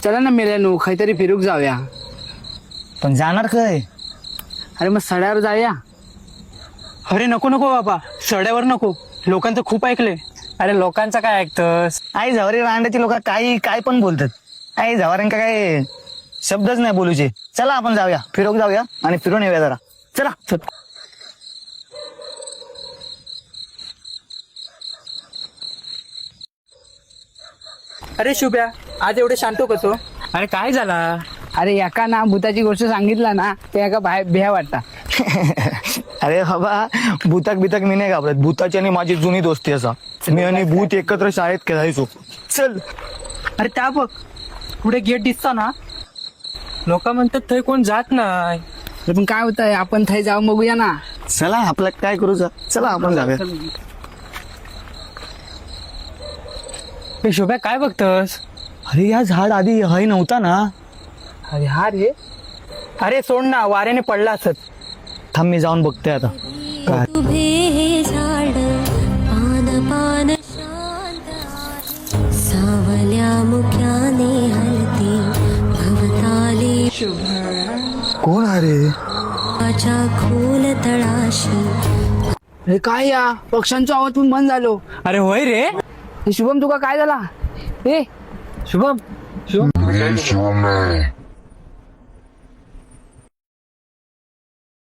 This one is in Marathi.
चला ना मेल्यानो काहीतरी फिरूक जाऊया. पण जाणार काय? अरे मग सड्यावर जाऊया. अरे नको नको बाबा, सड्यावर नको. लोकांचं खूप ऐकले. अरे लोकांचं काय ऐकतोस? आई झवारी रांड्याची लोक काही काय पण बोलतात. आई झवाऱ्यांका काय शब्दच नाही बोलूचे. चला आपण जाऊया, फिरोक जाऊया आणि फिरून येऊया जरा. चला चल. अरे शुभ्या, आज एवढे शांत कसो? अरे काय झाला? अरे एका ना भूताची गोष्ट सांगितला ना ते एका बाहेर भ्या वाटता. अरे बाबा, भूताक बिताक मी नाही घाबरत. भूताची आणि माझी जुनी दोस्ती असा. मी आणि भूत एकत्र शाळेत खेळायचो. चल. अरे त्या बघ, पुढे गेट दिसता ना. लोक म्हणतात थंय कोण जात नाही. अरे पण काय होतंय, आपण थंय जाऊन बघूया ना. चला आपलं काय करूचा. चला आपण जाऊया. हे शुभ्या काय बघतोस? अरे या झाड आधी हय नव्हता ना. अरे हा रे. अरे सोड ना, वाऱ्याने पडला असत. थांब मी जाऊन बघते आता. काय उभे हे झाड पान पान शांत आहे. सावल्या मुख्याने हलते भवताली कोण अरे? च्या खोल तळाशी. अरे काय या पक्ष्यांचा आवाज पण बंद झालो. अरे होय रे. हे शुभम तुका काय झाला? ए Shubham, Shubham. Yes, your man.